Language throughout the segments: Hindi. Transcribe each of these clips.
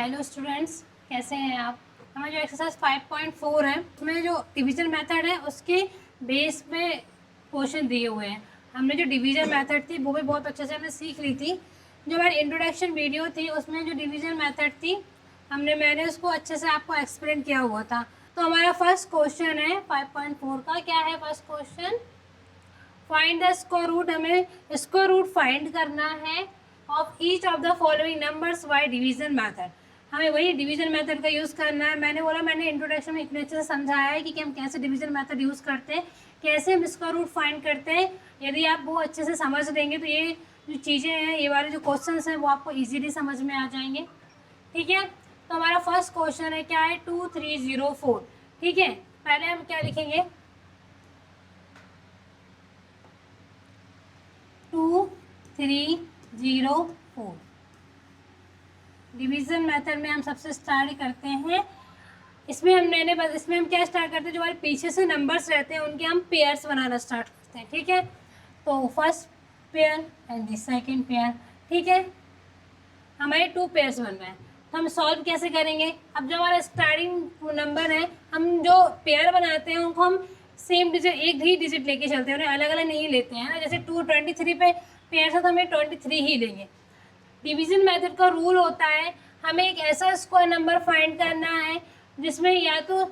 हेलो स्टूडेंट्स, कैसे हैं आप। हमारा जो एक्सरसाइज 5.4 है उसमें जो डिवीजन मेथड है उसके बेस पे क्वेश्चन दिए हुए हैं। हमने जो डिवीजन मेथड थी वो भी बहुत अच्छे से हमने सीख ली थी। जो हमारी इंट्रोडक्शन वीडियो थी उसमें जो डिवीजन मेथड थी मैंने उसको अच्छे से आपको एक्सप्लेन किया हुआ था। तो हमारा फर्स्ट क्वेश्चन है 5.4 का। क्या है first question? Find the square root. हमें स्क्वायर रूट फाइंड करना है of each of the following numbers by division method. हमें वही डिवीजन मेथड का यूज़ करना है। मैंने इंट्रोडक्शन में इतने अच्छे से समझाया है कि हम कैसे डिवीजन मेथड यूज़ करते हैं, कैसे हम स्क्वायर रूट फाइंड करते हैं। यदि आप वो अच्छे से समझ लेंगे तो ये जो चीज़ें हैं, ये वाले जो क्वेश्चन हैं वो आपको ईजीली समझ में आ जाएंगे। ठीक है, तो हमारा फर्स्ट क्वेश्चन है क्या है? 2304। ठीक है, पहले हम क्या लिखेंगे? 2304। डिवीजन मेथड में हम सबसे स्टार्ट करते हैं। इसमें हम क्या स्टार्ट करते हैं? जो हमारे पीछे से नंबर्स रहते हैं उनके हम पेयर्स बनाना स्टार्ट करते हैं। ठीक है, तो first pair and the second pair. ठीक है, हमारे 2 पेयर्स बन रहे हैं। तो हम सॉल्व कैसे करेंगे? अब जो हमारा स्टार्टिंग नंबर है, हम जो पेयर बनाते हैं उनको हम सेम डिजिट, एक ही डिजिट लेके चलते हैं, उन्हें अलग अलग नहीं लेते हैं ना। जैसे 223 पे पेयर है तो हमें 23 ही लेंगे। डिवीजन मेथड का रूल होता है, हमें एक ऐसा स्क्वायर नंबर फाइंड करना है जिसमें या तो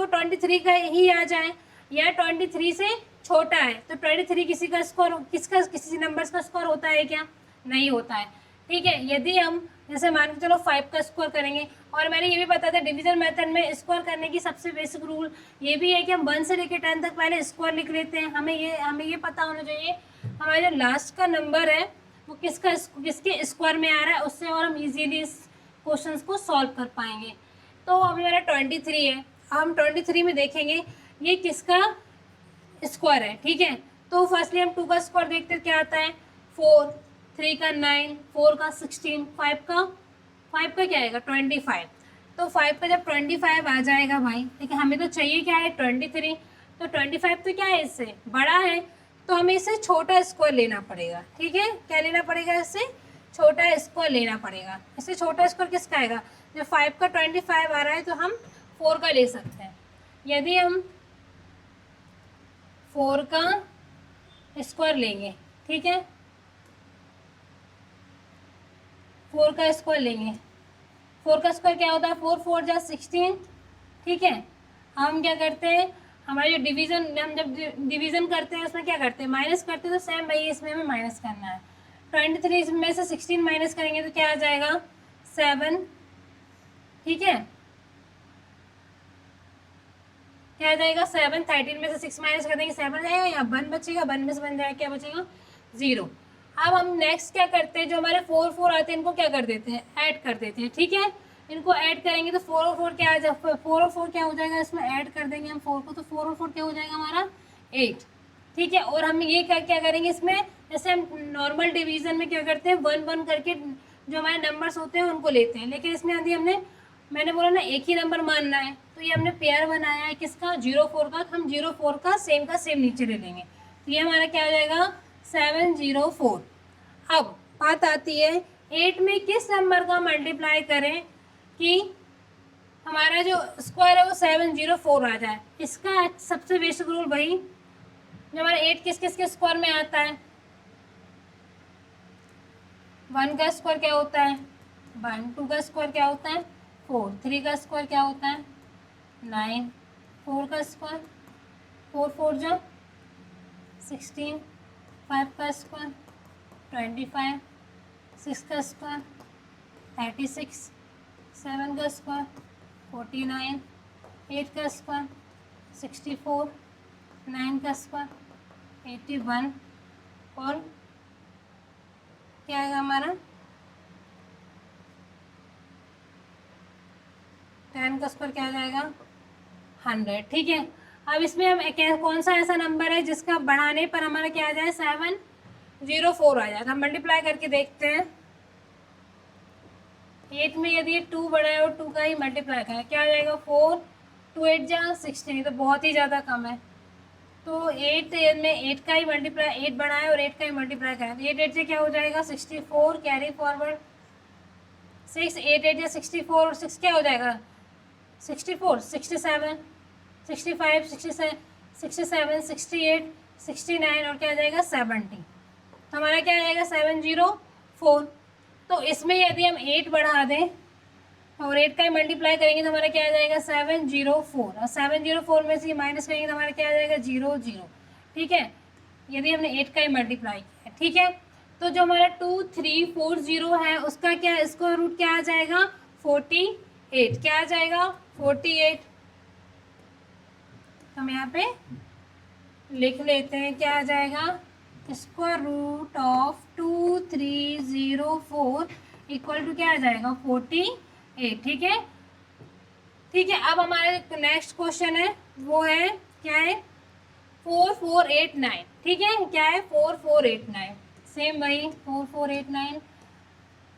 23 का ही आ जाए या 23 से छोटा है। तो 23 किसी नंबर का स्क्वायर होता है क्या? नहीं होता है। ठीक है, यदि हम जैसे मान के चलो 5 का स्क्वायर करेंगे, और मैंने ये भी बताया था डिवीजन मेथड में स्क्वायर करने की सबसे बेसिक रूल ये भी है कि हम 1 से लेकर 10 तक पहले स्क्वायर लिख लेते हैं। हमें ये पता होना चाहिए हमारा जो लास्ट का नंबर है वो किसके स्क्वायर में आ रहा है, उससे और हम इजीली इस क्वेश्चंस को सॉल्व कर पाएंगे। तो अभी मेरा 23 है, हम 23 में देखेंगे ये किसका स्क्वायर है। ठीक है, तो फर्स्टली हम 2 का स्क्वायर देखते हैं क्या आता है। 4, 3 का 9, 4 का 16, 5 का क्या आएगा? 25। तो 5 का जब 25 आ जाएगा भाई, देखिए हमें तो चाहिए क्या है? 23। तो 25 तो क्या है? इससे बड़ा है, तो हमें इससे छोटा स्क्वायर लेना पड़ेगा। ठीक है, क्या लेना पड़ेगा? इससे छोटा स्क्वायर लेना पड़ेगा। इससे छोटा स्क्वायर किसका आएगा? जब 5 का 25 आ रहा है तो हम 4 का ले सकते हैं। यदि हम 4 का स्क्वायर लेंगे, ठीक है, 4 का स्क्वायर लेंगे। 4 का स्क्वायर क्या होता है? 4 4 जा 16। ठीक है, हम क्या करते हैं, हमारा जो हम जब डिवीजन करते हैं उसमें क्या करते हैं? माइनस करते हैं। तो सेम भाई इसमें हमें माइनस करना है। 23 में से 16 माइनस करेंगे तो क्या आ जाएगा? 7। ठीक है, क्या आ जाएगा? 7। 13 में से 6 माइनस कर देंगे, 7 जाएगा, या 1 बचेगा, 1 में से बन जाएगा, क्या बचेगा? 0। अब हम नेक्स्ट क्या करते हैं, जो हमारे 4 4 आते हैं इनको क्या कर देते हैं? ऐड कर देते हैं। ठीक है, इनको ऐड करेंगे तो 4 और 4 क्या आ जाएगा? 4 और 4 क्या हो जाएगा? इसमें ऐड कर देंगे हम 4 को, तो 4 और 4 क्या हो जाएगा हमारा? 8। ठीक है, और हम ये क्या करेंगे इसमें, जैसे हम नॉर्मल डिवीजन में क्या करते हैं, 1 1 करके जो हमारे नंबर्स होते हैं उनको लेते हैं। लेकिन इसमें यदि मैंने बोला ना एक ही नंबर मानना है, तो ये हमने पेयर बनाया है किसका? 0 4 का। तो हम 0 4 का सेम नीचे ले लेंगे। तो ये हमारा क्या हो जाएगा? 704। अब बात आती है 8 में किस नंबर का मल्टीप्लाई करें कि हमारा जो स्क्वायर है वो 704 आ जाए। इसका सबसे बेसिक रूल भाई, जो हमारा 8 किस किस के स्क्वायर में आता है? 1 का स्क्वायर क्या होता है? 1। 2 का स्क्वायर क्या होता है? 4। 3 का स्क्वायर क्या होता है? 9। 4 का स्क्वायर 4 4 जा 16। 5 का स्क्वायर 25। 6 का स्क्वायर 36। 7 का स्क्वायर 49। 8 का स्क्वायर 64। 9 का स्क्वायर 81। और क्या आएगा हमारा? 10 का स्क्वायर क्या आ जाएगा? 100। ठीक है, अब इसमें हम कौन सा ऐसा नंबर है जिसका बढ़ाने पर हमारा क्या आ जाए? 704 आ जाए। हम मल्टीप्लाई करके देखते हैं। 8 में यदि 2 बढ़ा है और 2 का ही मल्टीप्लाई करें, क्या आ जाएगा? 4। 2 8 जा 16, तो बहुत ही ज़्यादा कम है। तो 8 में 8 का ही मल्टीप्लाई, 8 बढ़ा है और 8 का ही मल्टीप्लाई करें, तो 8 8 से क्या हो जाएगा? 64। कैरी फॉरवर्ड 6 8 8 या 64 और 6 क्या हो जाएगा 64 67 65 67 67 68 69 और क्या आ जाएगा 70। तो हमारा क्या आ जाएगा 704। तो इसमें यदि हम 8 बढ़ा दें और 8 का ही मल्टीप्लाई करेंगे तो हमारा क्या आ जाएगा 704, और 704 में से माइनस करेंगे तो हमारा क्या आ जाएगा 0 0। ठीक है, यदि हमने 8 का ही मल्टीप्लाई किया। ठीक है, तो जो हमारा 2340 है उसका क्या स्क्वायर रूट क्या आ जाएगा 48। क्या आ जाएगा 48। हम यहाँ पे लिख लेते हैं क्या आ जाएगा square root of 2304 equal to क्या आ जाएगा 48। ठीक है, ठीक है। अब हमारे नेक्स्ट क्वेश्चन है वो है क्या है 4489। ठीक है, क्या है 4489, सेम वही 4489।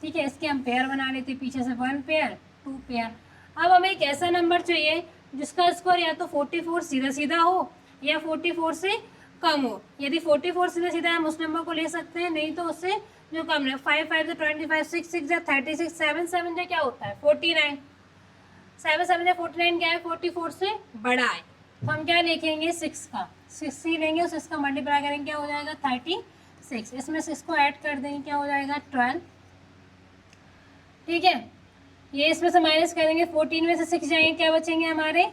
ठीक है, इसके हम पेयर बना लेते हैं, पीछे से 1 पेयर 2 पेयर। अब हमें एक ऐसा नंबर चाहिए जिसका स्कोर या तो 44 सीधा सीधा हो या 44 से कम हो। यदि 44 सीधा सीधा हम उस नंबर को ले सकते हैं, नहीं तो उससे जो कम है 5 5 25 6 6 36 7 7 क्या होता है 49। 7 7 49 क्या है 44 से बड़ा है। तो हम क्या लिखेंगे 6 का 6 ही लेंगे और 6 का मल्टीप्लाई करेंगे क्या हो जाएगा 36। इसमें 6 को ऐड कर देंगे क्या हो जाएगा 12। ठीक है, ये इसमें से माइनस करेंगे 14 में से 6 जाएंगे क्या बचेंगे हमारे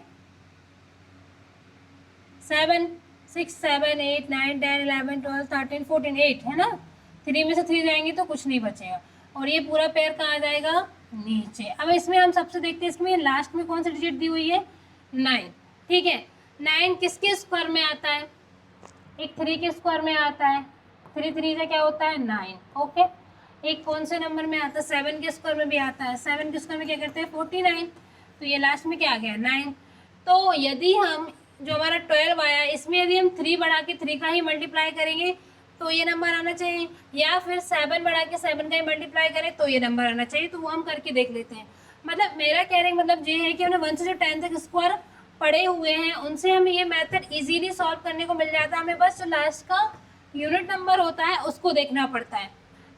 7 6 7 8 9 10 11 12 13 14 8 है ना। 3 में से 3 जाएंगे तो कुछ नहीं बचेगा और ये पूरा पेयर कहाँ आ जाएगा नीचे। अब इसमें हम सबसे देखते हैं इसमें लास्ट में कौन सी डिजिट दी हुई है 9। ठीक है, 9 किसके स्क्वायर में आता है एक 3 के स्क्वायर में आता है। 3 3 से क्या होता है 9। ओके, एक कौन से नंबर में आता है 7 के स्क्वायर में भी आता है। 7 के स्क्वायर में क्या करते हैं 49। तो ये लास्ट में क्या आ गया 9। तो यदि हम जो हमारा 12 आया इसमें यदि हम 3 बढ़ा के 3 का ही मल्टीप्लाई करेंगे तो ये नंबर आना चाहिए, या फिर 7 बढ़ा के 7 का ही मल्टीप्लाई करें तो ये नंबर आना चाहिए। तो वो हम करके देख लेते हैं। मतलब मेरा कहने का मतलब ये है कि हमने 1 से जो 10 तक स्क्वायर पढ़े हुए हैं उनसे हमें ये मेथड इजीली सॉल्व करने को मिल जाता है। हमें बस जो लास्ट का यूनिट नंबर होता है उसको देखना पड़ता है।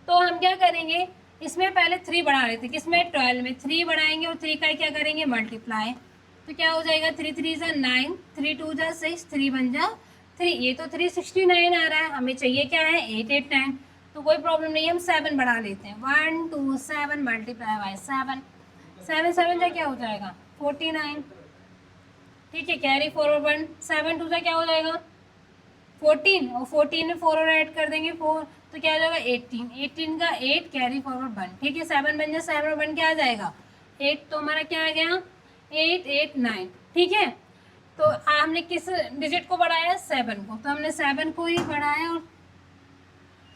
तो हम क्या करेंगे इसमें पहले 3 बढ़ा लेते हैं, किसमें 12 में 3 बढ़ाएंगे और 3 का क्या करेंगे मल्टीप्लाई। तो क्या हो जाएगा 3 3 जा 9 3 2 जा 6 3 1 जा 3। ये तो 369 आ रहा है, हमें चाहिए क्या है 889। तो कोई प्रॉब्लम नहीं है, हम 7 बढ़ा लेते हैं 1 2 7 मल्टीप्लाई बाय 7 7 7 जा क्या हो जाएगा 49। ठीक है, कैरी फॉरवर्ड 1 7 2 जा क्या हो जाएगा 14 और 14 में 4 और ऐड कर देंगे 4 तो क्या आ जाएगा 18। 18 का 8 कैरी फॉरवर्ड 1। ठीक है, 7 बन जाए 7 और 1 क्या आ जाएगा 8। तो हमारा क्या आ गया 8 8 9। ठीक है, तो हमने किस डिजिट को बढ़ाया 7 को, तो हमने 7 को ही बढ़ाया और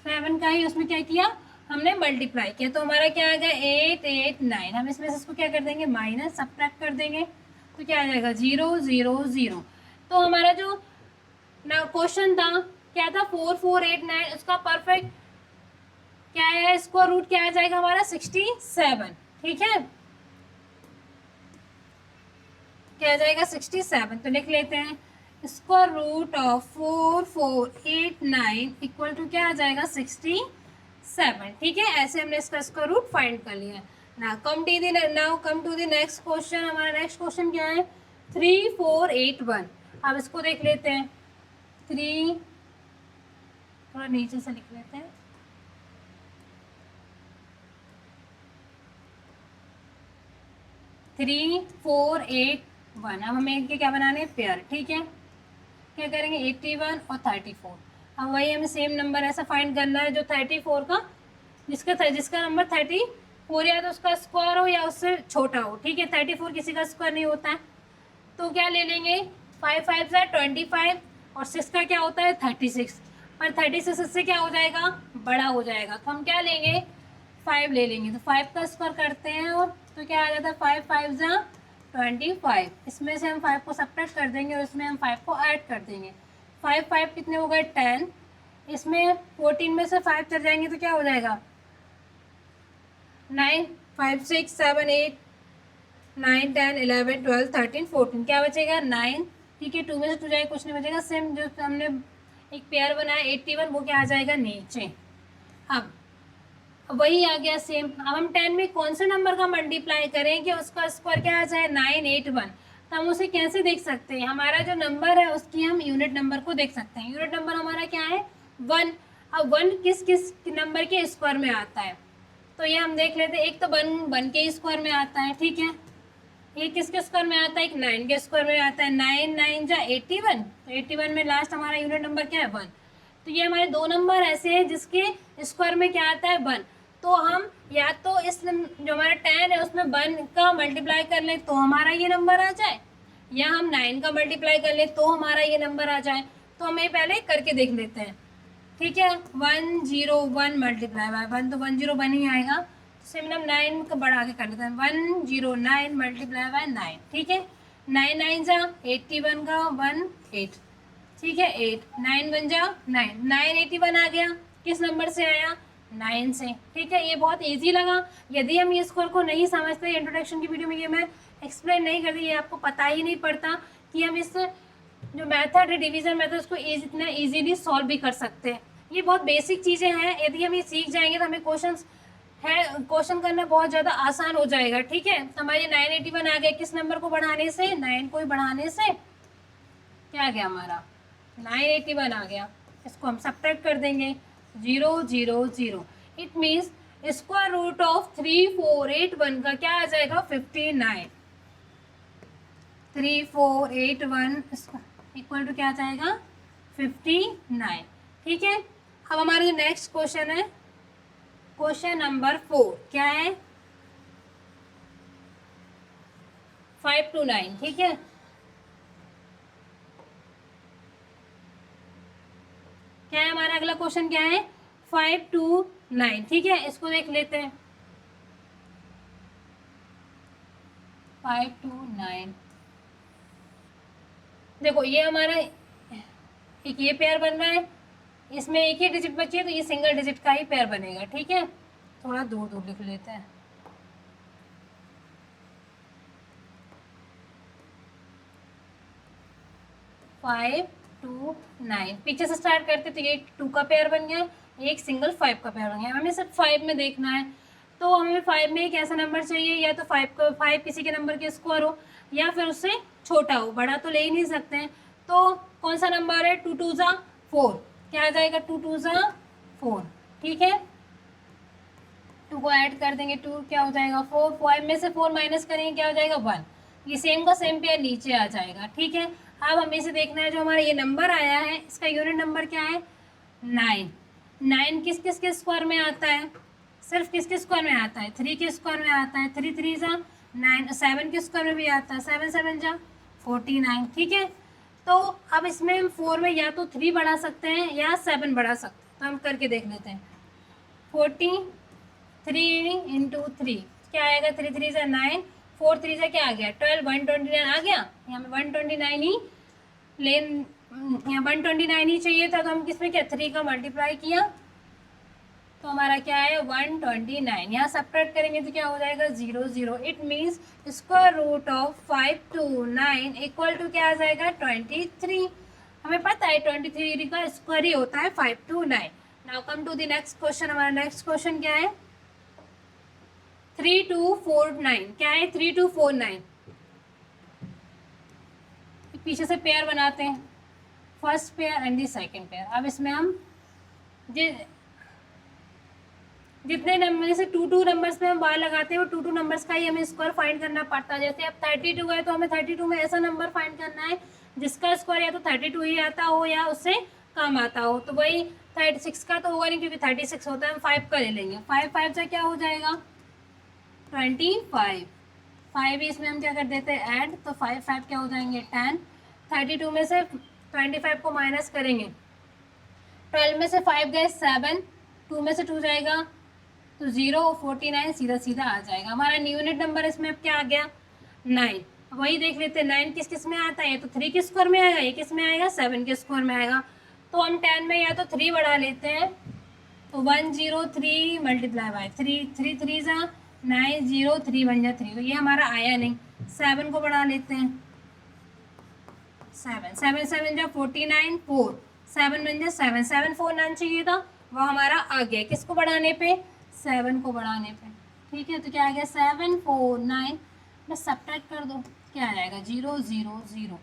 7 का ही उसमें क्या किया हमने मल्टीप्लाई किया। तो हमारा क्या आ गया 8 8 9। हम इसमें से इसको क्या कर देंगे माइनस सब्ट्रैक्ट कर देंगे तो क्या आ जाएगा 0 0 0। तो हमारा जो ना क्वेश्चन था क्या था 4489 उसका परफेक्ट क्या है स्क्वायर रूट क्या आ जाएगा हमारा 67। ठीक है, क्या आ जाएगा 67। तो लिख लेते हैं square root of 4489 equal to क्या आ जाएगा 67। ठीक है, ऐसे हमने इसका स्क्वायर रूट फाइंड कर लिया। Now come to the next question. हमारा नेक्स्ट क्वेश्चन क्या है 3481। अब इसको देख लेते हैं 3 थोड़ा नीचे से लिख लेते हैं 3481। अब हमें इनके क्या बनाने हैं पेयर। ठीक है, क्या करेंगे 81 और 34। अब वही हमें सेम नंबर ऐसा फाइंड करना है जो 34 का जिसका नंबर 34 या तो उसका स्क्वायर हो या उससे छोटा हो। ठीक है, 34 किसी का स्क्वायर नहीं होता है। तो क्या ले लेंगे 5 5 से 25 और 6 का क्या होता है 36। पर 36 इससे क्या हो जाएगा बड़ा हो जाएगा। तो हम क्या लेंगे 5 ले लेंगे। तो 5 का स्क्वायर करते हैं और तो क्या आ जाता है 5 5 जा 25। इसमें से हम 5 को सब्ट्रैक्ट कर देंगे और इसमें हम 5 को ऐड कर देंगे। 5 5 कितने हो गए 10। इसमें 14 में से 5 चल जाएंगे तो क्या हो जाएगा 9 5 6 7 8 9 10 11 12 13 14 क्या बचेगा 9। ठीक है, 2 में से 2 जाएगा कुछ नहीं बचेगा। सेम जो हमने एक पेयर बनाया 81 वो क्या आ जाएगा नीचे। अब वही आ गया सेम। अब हम 10 में कौन से नंबर का मल्टीप्लाई करें कि उसका स्क्वायर क्या आ जाए 981। तो हम उसे कैसे देख सकते हैं, हमारा जो नंबर है उसकी हम यूनिट नंबर को देख सकते हैं। यूनिट नंबर हमारा क्या है 1। अब 1 किस किस नंबर के स्क्वायर में आता है, तो ये हम देख लेते हैं। एक तो 1 के स्क्वायर में आता है, ठीक है। ये किसके स्क्वायर में आता है, एक 9 के स्क्वायर में आता है। 9 9 जा 81, तो 81 में लास्ट हमारा यूनिट नंबर क्या है 1। तो ये हमारे दो नंबर ऐसे हैं जिसके स्क्वायर में क्या आता है 1। तो हम या तो इस जो हमारा 10 है उसमें 1 का मल्टीप्लाई कर लें तो हमारा ये नंबर आ जाए, या हम 9 का मल्टीप्लाई कर लें तो हमारा ये नंबर आ जाए। तो हम ये पहले करके देख लेते हैं, ठीक है। 101 मल्टीप्लाई बाय 1, तो 101 ही आएगा। सेम हम 9 को बढ़ा के कर लेते हैं, 109 मल्टीप्लाई बाय 9, ठीक है। 9 9 जा 81 का 1 8, ठीक है। 8 9 1 जा 9, 981 आ गया। किस नंबर से आया 9 से, ठीक है। ये बहुत इजी लगा। यदि हम ये स्कोर को नहीं समझते, इंट्रोडक्शन की वीडियो में ये मैं एक्सप्लेन नहीं करती, ये आपको पता ही नहीं पड़ता कि हम इस जो मेथड है डिवीजन मेथड उसको इतना ईजीली सॉल्व भी कर सकते हैं। ये बहुत बेसिक चीज़ें हैं, यदि हम ये सीख जाएंगे तो हमें क्वेश्चन करना बहुत ज़्यादा आसान हो जाएगा, ठीक है। हमारे 981 आ गया, किस नंबर को बढ़ाने से 9 को ही बढ़ाने से क्या आ गया हमारा 981 आ गया। इसको हम सब्ट्रैक्ट कर देंगे 0 0 0। It means square root of 3481 का क्या आ जाएगा 59। 3481 इक्वल टू क्या आ जाएगा 59, ठीक है। अब हमारा जो नेक्स्ट क्वेश्चन है क्वेश्चन नंबर 4 क्या है 5 to 9, ठीक है। क्या है हमारा अगला क्वेश्चन क्या है 5 to 9, ठीक है। इसको देख लेते हैं 5 to 9। देखो ये हमारा एक ये पेयर बन रहा है, इसमें एक ही डिजिट बची है तो ये सिंगल डिजिट का ही पेयर बनेगा, ठीक है। थोड़ा दूर दूर लिख लेते हैं। फाइव टू 9 पीछे से स्टार्ट करते तो ये 2 का पेयर बन गया, एक सिंगल 5 का पेयर बन गया। हमें सिर्फ 5 में देखना है, तो हमें 5 में एक ऐसा नंबर चाहिए या तो 5 किसी के नंबर के स्क्वायर हो या फिर उससे छोटा हो, बड़ा तो ले ही नहीं सकते हैं। तो कौन सा नंबर है 2 2 जा 4, क्या आ जाएगा 2 2 जा 4, ठीक है। 2 को ऐड कर देंगे 2 क्या हो जाएगा 4, 5 में से 4 माइनस करेंगे क्या हो जाएगा 1। ये सेम का सेम पेयर नीचे आ जाएगा, ठीक है। अब हमें इसे देखना है जो हमारा ये नंबर आया है इसका यूनिट नंबर क्या है 9। 9 किस किस के स्क्वायर में आता है, सिर्फ किसके स्क्वायर में आता है 3 के स्क्वायर में आता है। 3 3 जा 9, 7 के स्क्वायर में भी आता है, 7 7 जा 49, ठीक है। तो अब इसमें हम 4 में या तो 3 बढ़ा सकते हैं या 7 बढ़ा सकते हैं, तो हम करके देख लेते हैं। 43 इंटू 3 क्या आएगा 3 3 जा 9, 4 3 जा क्या आ गया 12, 129 आ गया। यहाँ में 129 ही यहाँ 129 ही चाहिए था, तो हम किसमें क्या 3 का मल्टीप्लाई किया तो हमारा क्या है 129। यहाँ सब्ट्रैक्ट करेंगे तो क्या हो जाएगा 0 0। It means square root of 5 to 9 equal to क्या आ जाएगा 23। हमें पता है 23 का स्क्वायर ही होता है 5 to 9। Now come to the next question. हमारा नेक्स्ट क्वेश्चन क्या है 3249, क्या है 3249। पीछे से पेयर बनाते हैं, first pair and the second pair. अब इसमें हम जितने नंबर जैसे 2 2 नंबर्स में हम बार लगाते हैं वो 2 2 नंबर्स का ही हमें स्क्वायर फाइंड करना पड़ता है। जैसे अब 32 है तो हमें 32 में ऐसा नंबर फाइंड करना है जिसका स्क्वायर या तो 32 ही आता हो या उससे कम आता हो। तो वही 36 का तो होगा नहीं क्योंकि 36 होता है, हम 5 का ले लेंगे। 5 5 से क्या हो जाएगा 25। 5 इसमें हम क्या कर देते हैं ऐड, तो 5 5 क्या हो जाएंगे 10। 32 में से 25 को माइनस करेंगे, 12 में से 5 गए 7, 2 में से 2 जाएगा तो 0, 49 सीधा सीधा आ जाएगा। हमारा यूनिट नंबर इसमें अब क्या आ गया 9। वही देख लेते हैं 9 किस किस में आता है, तो 3 के स्क्वायर में आएगा, ये किस में आएगा 7 के स्क्वायर में आएगा। तो हम 10 में या तो 3 बढ़ा लेते हैं, तो 103 मल्टीप्लाई बाय 3, 3 3 जा 9, 0 3 1 जा 3, तो ये हमारा आया नहीं। 7 को बढ़ा लेते हैं 7 7 7 जा 49, 4 7 1 जा 7 7 4 9 चाहिए था वो हमारा आ गया। किसको बढ़ाने पे 7 को बढ़ाने पे, ठीक है। तो क्या आ गया 7 4 9, बस सब्ट्रैक्ट कर दो, क्या आ जाएगा 0 0 0।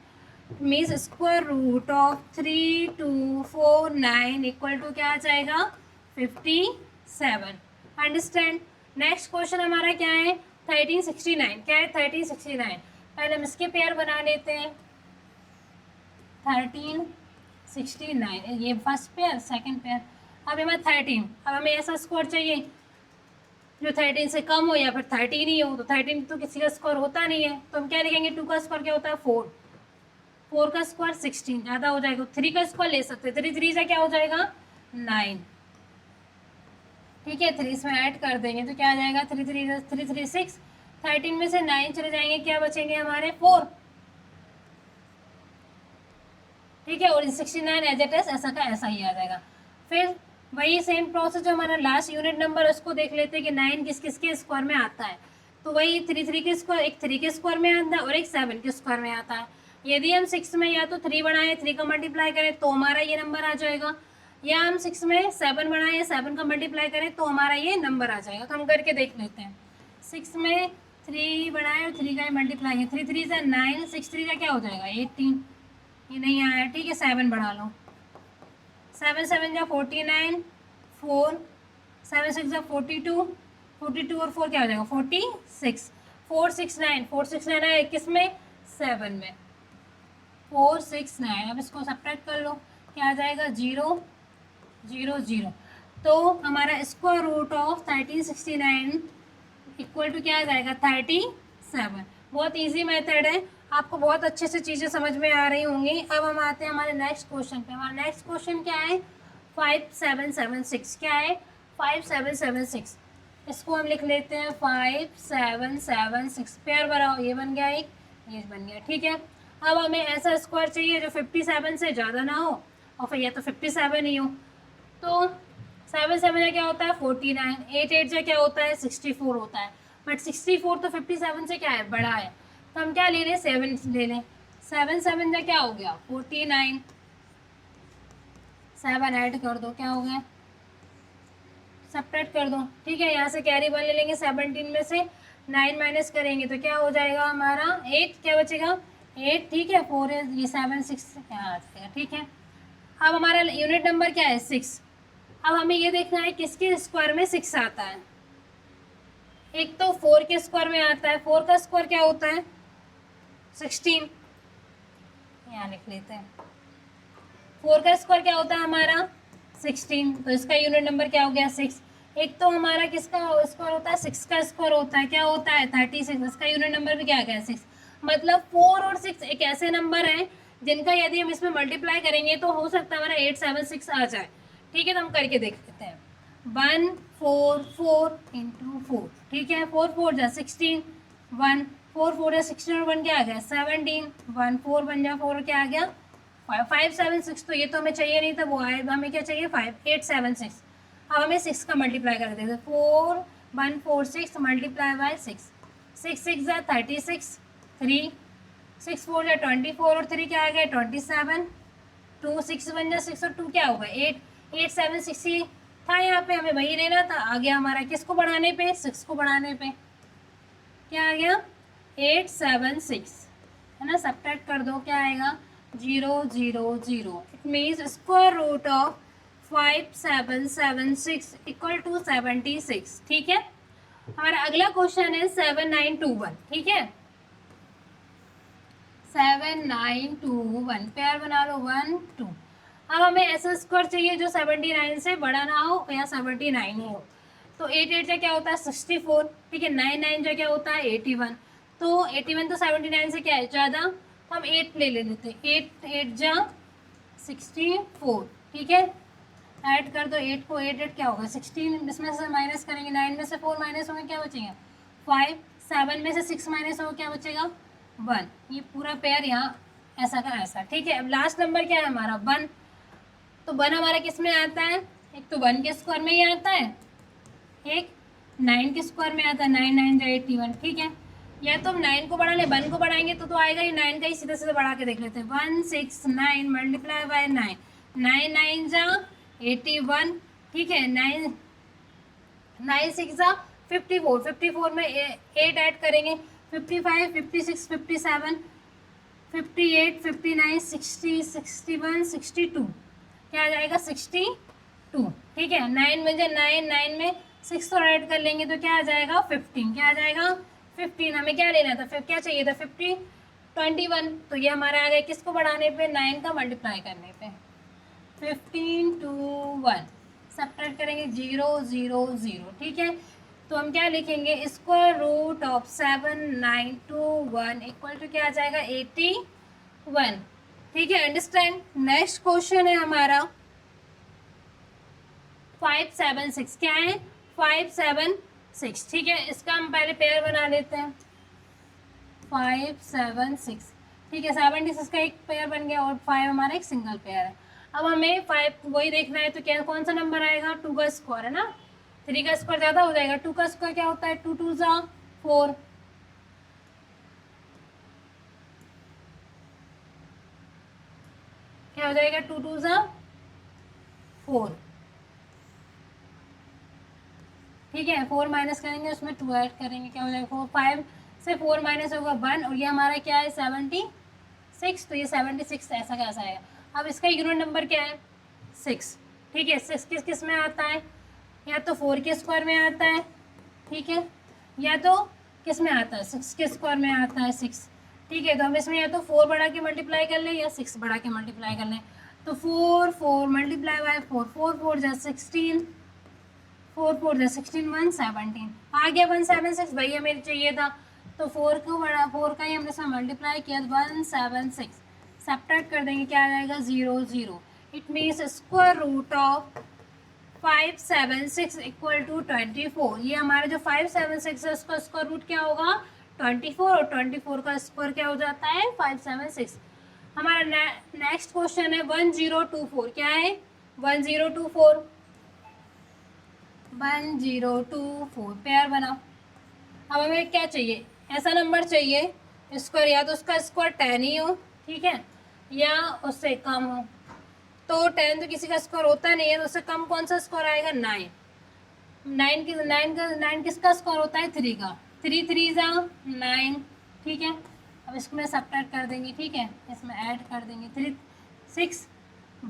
Means square root of 3 2 4 9 equal to क्या आ जाएगा 57। अंडरस्टैंड। नेक्स्ट क्वेश्चन हमारा क्या है 1369। क्या है 1369, पहले हम इसके पेयर बना लेते हैं। 1369 ये फर्स्ट पेयर, सेकंड पेयर। अब हमें 13, अब हमें ऐसा स्कोर चाहिए जो 13 से कम हो या फिर 13 ही हो। तो 13 तो किसी का स्कोर होता नहीं है, तो हम क्या लिखेंगे 2 का स्कोर क्या होता है 4, 4 का स्क्वायर 16, ज़्यादा हो जाएगा। 3 का स्क्वायर ले सकते हैं, 3 3 से क्या हो जाएगा 9, ठीक है। 3 इसमें ऐड कर देंगे तो क्या आ जाएगा 3 3 3 3 6। 13 में से 9 चले जाएंगे, क्या बचेंगे हमारे 4, ठीक है। और 69 एज इट इज ऐसा का ऐसा ही आ जाएगा। फिर वही सेम प्रोसेस जो हमारा लास्ट यूनिट नंबर उसको देख लेते हैं कि 9 किस किस के स्क्वायर में आता है। तो वही 3 3 के स्क्वायर, एक 3 के स्क्वायर में आता है और एक 7 के स्क्वायर में आता है। यदि हम 6 में या तो 3 बढ़ाएं, 3 का मल्टीप्लाई करें तो हमारा ये नंबर आ जाएगा, या हम 6 में 7 बढ़ाएं, 7 का मल्टीप्लाई करें तो हमारा ये नंबर आ जाएगा। तो हम करके देख लेते हैं। 6 में 3 बढ़ाएं और 3 का मल्टीप्लाई है, 3 3 से 9, 6 3 का क्या हो जाएगा 18, ये नहीं आया, ठीक है। 7 बढ़ा लो, 7 7 जा 49, 4 7 6 जा 42, 42 और 4 क्या हो जाएगा 46, 469, 469 है किस में 7 में, 469। अब इसको सब्ट्रैक्ट कर लो, क्या आ जाएगा 0 0 0। तो हमारा square root of 1369 equal to क्या आ जाएगा 37। बहुत इजी मेथड है, आपको बहुत अच्छे से चीज़ें समझ में आ रही होंगी। अब हम आते हैं हमारे नेक्स्ट क्वेश्चन पे। हमारा नेक्स्ट क्वेश्चन क्या है 5776। क्या है 5776, इसको हम लिख लेते हैं 5776। पेयर बनाओ, ये बन गया एक, ये बन गया, ठीक है। अब हमें ऐसा स्क्वायर चाहिए जो 57 से ज़्यादा ना हो और फिर या तो 57 ही हो। तो 7 7 जा क्या होता है 49, 8 8 जा क्या होता है 64 होता है। बट 64 तो 57 से क्या है बड़ा है, तो हम क्या ले लें 7 ले लें। 7 7 जा क्या हो गया 49, 7 ऐड कर दो, क्या हो गया सब्ट्रैक्ट कर दो, ठीक है। यहाँ से कैरी 1 ले लेंगे, 17 में से 9 माइनस करेंगे तो क्या हो जाएगा हमारा 8, क्या बचेगा 8, ठीक है। 4 है, ये 7 6 क्या आ जाएगा, ठीक है। अब हमारा यूनिट नंबर क्या है 6। अब हमें ये देखना है किसके स्क्वायर में 6 आता है। एक तो 4 के स्क्वायर में आता है, 4 का स्क्वायर क्या होता है 16, यहाँ लिख लेते हैं। 4 का स्क्वायर क्या होता है हमारा 16, तो इसका यूनिट नंबर क्या हो गया 6। एक तो हमारा किसका स्क्वायर होता है 6 का स्क्वायर होता है, क्या होता है 36, इसका यूनिट नंबर भी क्या आ गया 6। मतलब 4 और 6 एक ऐसे नंबर हैं जिनका यदि हम इसमें मल्टीप्लाई करेंगे तो हो सकता है हमारा 876 आ जाए, ठीक है। तो हम करके देख लेते हैं 1 4 4 इंटू 4, ठीक है। 4 4 जा 16, 1 4 4 जा 16 और 1 क्या आ गया 17, 1 4 बन जा 4 क्या आ गया 5 7 6। तो ये तो हमें चाहिए नहीं था, वो आए हमें क्या चाहिए 5 8 7 6। अब हमें 6 का मल्टीप्लाई कर देते 4 1 4 6 मल्टीप्लाई बाय 6, 6 6 जा 36, 3 6 4 जा 24 और 3 क्या आ गया 27, 2 6 1 जा 6 और 2 क्या होगा 8, 8 7 6 ही था यहाँ पे, हमें वही लेना था। आ गया हमारा किसको बढ़ाने पे 6 को बढ़ाने पे, क्या आ गया 8 7 6, है ना। सब्ट्रैक्ट कर दो, क्या आएगा 0 0 0। It means square root of 5776 equal to 76, ठीक है। हमारा अगला क्वेश्चन है 7921, ठीक है। 7921 पेयर बना लो 1 2। अब हमें ऐसा स्क्वायर चाहिए जो 79 से बड़ा ना हो या 79 ही हो। तो 8 8 जा क्या होता है 64, ठीक है। 9 9 जा क्या होता है 81, तो 81 तो 79 से क्या है ज़्यादा, तो हम 8 ले लेते हैं। 8 8 जा 64, ठीक है। ऐड कर दो 8 को, 8 8 क्या होगा 16, इसमें से माइनस करेंगे 9 में से 4 माइनस होंगे क्या बचेगा 5, 7 में से 6 माइनस होगा क्या बचेगा 1। ये पूरा पेयर यहाँ ऐसा का ऐसा, ठीक है। अब लास्ट नंबर क्या है हमारा 1, तो 1 हमारा किस में आता है, एक तो 1 के स्क्वायर में ही आता है, एक 9 के स्क्वायर में आता है, 9 9 जा 81, ठीक है। या तो हम 9 को बढ़ा लें, 1 को बढ़ाएंगे तो आएगा ही 9 का ही, सीधे सीधे बढ़ा के देख लेते हैं 1 6 9 मल्टीप्लाई बाय 9, 9 9 जा 81, ठीक है। 9 9 6 54, 54 में 8 ऐड करेंगे, 55 56 57 58 59 60 61 62, क्या आ जाएगा 62, ठीक है। 9 में जो 9 में 6 और ऐड कर लेंगे तो क्या आ जाएगा 15, क्या आ जाएगा 15। हमें क्या लेना था, फिर क्या चाहिए था 50 21, तो ये हमारा आ गया किसको बढ़ाने पे, 9 का मल्टीप्लाई करने पे। 15 to 1 सब्ट्रैक्ट करेंगे 0 0 0, ठीक है। तो हम क्या लिखेंगे, square root of 7 9 2 1 equal to क्या आ जाएगा 81, ठीक है। अंडरस्टैंड। नेक्स्ट क्वेश्चन है हमारा 5 7 6, क्या है 5 7 6, ठीक है। इसका हम पहले पेयर बना लेते हैं 5 7 6, ठीक है। 76 का एक पेयर बन गया और 5 हमारा एक सिंगल पेयर है। अब हमें 5 वही देखना है, तो क्या कौन सा नंबर आएगा, 2 का स्क्वायर है ना, 3 का स्क्वायर ज़्यादा हो जाएगा। 2 का स्क्वायर क्या होता है, 2 2 ज़ा 4, क्या हो जाएगा 2 2 ज़ा 4, ठीक है। 4 माइनस करेंगे उसमें 2 ऐड करेंगे, क्या हो जाएगा 4, 5 से 4 माइनस होगा 1, और ये हमारा क्या है 76, तो ये 76 ऐसा कैसा आएगा। अब इसका यूनिट नंबर क्या है 6, ठीक है। 6 किस किस में आता है, या तो 4 के स्क्वायर में आता है, ठीक है, या तो किस में आता है 6 के स्क्वायर में आता है 6, ठीक है। तो हम इसमें या तो 4 बढ़ा के मल्टीप्लाई कर लें या 6 बढ़ा के मल्टीप्लाई कर लें। तो 4 4 मल्टीप्लाई बाय 4, 4 4 जा 16, 4 4 जा 16 1 17, आ गया 176, वही हमें चाहिए था। तो 4 को बड़ा 4 का ही हमने इसमें मल्टीप्लाई किया 176, सब्ट्रैक्ट कर देंगे क्या आ जाएगा 0 0। It means square root of 5 7 6 equal to 24। ये हमारा जो 5 7 6 है उसका स्क्वायर रूट क्या होगा 24, और 24 का स्क्वायर क्या हो जाता है 5 7 6। हमारा नेक्स्ट क्वेश्चन है 1024, क्या है 1024, 1024 पेयर बनाओ। अब हमें क्या चाहिए, ऐसा नंबर चाहिए स्क्वायर या तो उसका स्क्वायर 10 ही हो, ठीक है, या उससे कम हो। तो 10 तो किसी का स्क्वायर होता नहीं है, तो उससे कम कौन सा स्क्वायर आएगा 9, 9 किसका स्क्वायर होता है 3 का, 3 3 ज़ा 9, ठीक है। अब इसको मैं सब्ट्रैक्ट कर देंगे, ठीक है, इसमें ऐड कर देंगे 3 6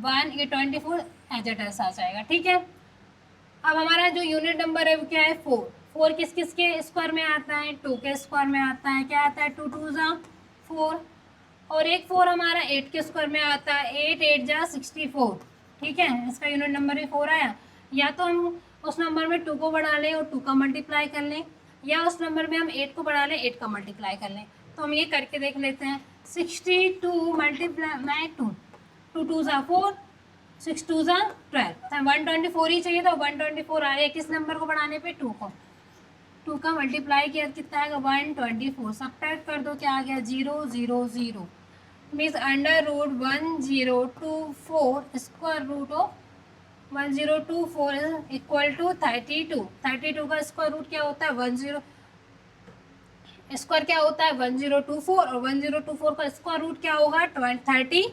1, ये 24 एज इट इज आ जाएगा, ठीक है। अब हमारा जो यूनिट नंबर है वो क्या है 4, 4 किस किस के स्क्वायर में आता है 2 के स्क्वायर में आता है, क्या आता है 2 2 ज़ा 4, और एक 4 हमारा 8 के स्क्वायर में आता है, 8 8 जा 64, ठीक है। इसका यूनिट नंबर भी 4 आया। या तो हम उस नंबर में 2 को बढ़ा लें और 2 का मल्टीप्लाई कर लें, या उस नंबर में हम 8 को बढ़ा लें 8 का मल्टीप्लाई कर लें। तो हम ये करके देख लेते हैं 62 मल्टीप्लाई बाय 2, 2 2 ज़ा 4, 6 2 ज़ा 12, 124 ही चाहिए था, 124 आ गया किस नंबर को बढ़ाने पे 2 को, 2 का मल्टीप्लाई किया कितना आएगा 124, सब्ट्रैक्ट कर दो क्या आ गया 0 0 0, means under root 1024 square root of 1024 equal to 32, 32 का स्क्वायर रूट क्या होता है 10 स्क्वायर क्या होता है 1024, और 1024 का स्क्वायर रूट क्या होगा 32।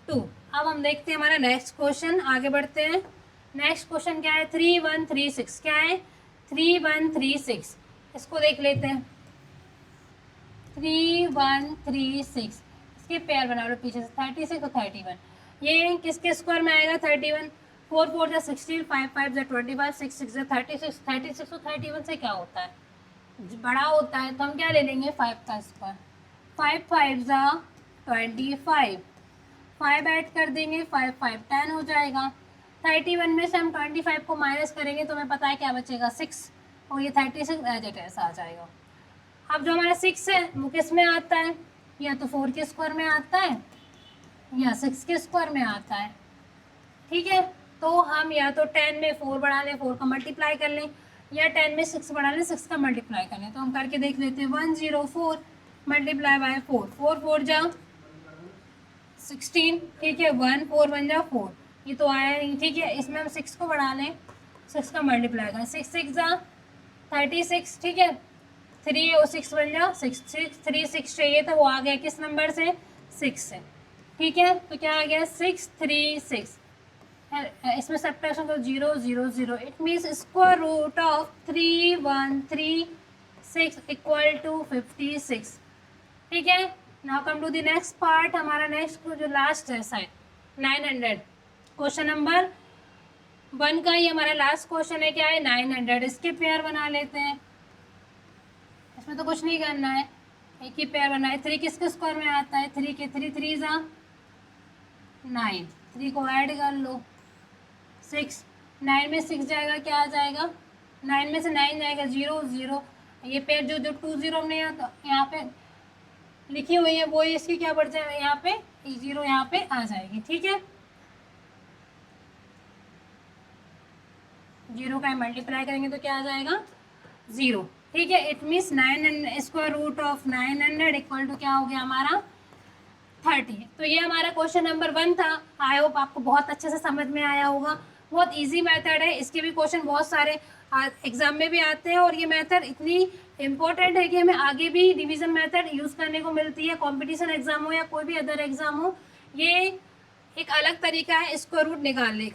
अब हम देखते हैं हमारा नेक्स्ट क्वेश्चन, आगे बढ़ते हैं। नेक्स्ट क्वेश्चन क्या है 3136, क्या है 3136, इसको देख लेते हैं 3136, इसके पेयर बना लो पीछे से 36 और 31, ये किसके स्क्वायर में आएगा 31, 4 4 जा 16, 5 5 जा 25, 6 6 जा 36, 36 और 31 से क्या होता है बड़ा होता है, तो हम क्या ले लेंगे 5 का स्क्वायर, 5 5 जा 25, 5 ऐड कर देंगे 5 5 10 हो जाएगा। 31 में से हम 25 को माइनस करेंगे तो हमें पता है क्या बचेगा 6, और ये 36 एज इट इज आ जाएगा। अब जो हमारा 6 है वो किस में आता है, या तो 4 के स्क्वायर में आता है या 6 के स्क्वायर में आता है, ठीक है। तो हम या तो 10 में 4 बढ़ा लें 4 का मल्टीप्लाई कर लें, या 10 में 6 बढ़ा लें 6 का मल्टीप्लाई कर लें। तो हम करके देख लेते हैं 104 मल्टीप्लाई बाय 4, 4 4 जा 16, ठीक है, 1 4 1 जा 4, ये तो आया नहीं, ठीक है। इसमें हम 6 को बढ़ा लें 6 का मल्टीप्लाई करें, 6 6 जा 36, ठीक है, 3 और 6 बन जाओ 6 6 3 6 चाहिए था, वो आ गया किस नंबर से 6 से, ठीक है। तो क्या आ गया 636, इसमें सब्ट्रैक्शन करो 0 0 0, it means square root of 3136 equal to 56। ठीक है, now come to the next part. हमारा नेक्स्ट जो लास्ट है साइड 900, क्वेश्चन नंबर 1 का ये हमारा लास्ट क्वेश्चन है। क्या है? 900। इसके पेयर बना लेते हैं, इसमें तो कुछ नहीं करना है, एक ही पेयर बना है। 3 किसके स्क्वायर में आता है? 3 के 3 3 जा 9, 3 को ऐड कर लो 6, 9 में 6 जाएगा, क्या आ जाएगा? 9 में से 9 जाएगा 0 0। ये पेयर जो 20 हमने यहाँ पे लिखी हुई है वो इसकी क्या बढ़ जाएगा? यहाँ पे 0 यहाँ पे आ जाएगी। ठीक है, 0 का मल्टीप्लाई करेंगे तो क्या आ जाएगा? 0। ठीक है, it means 9 square root of 900 equal to क्या हो गया हमारा? 30। तो ये हमारा क्वेश्चन नंबर 1 था। आई होप आपको बहुत अच्छे से समझ में आया होगा। बहुत इजी मेथड है, इसके भी क्वेश्चन बहुत सारे एग्जाम में भी आते हैं, और ये मेथड इतनी इम्पोर्टेंट है कि हमें आगे भी डिवीजन मेथड यूज़ करने को मिलती है, कंपटीशन एग्जाम हो या कोई भी अदर एग्जाम हो। ये एक अलग तरीका है स्क्वायर रूट निकालने का।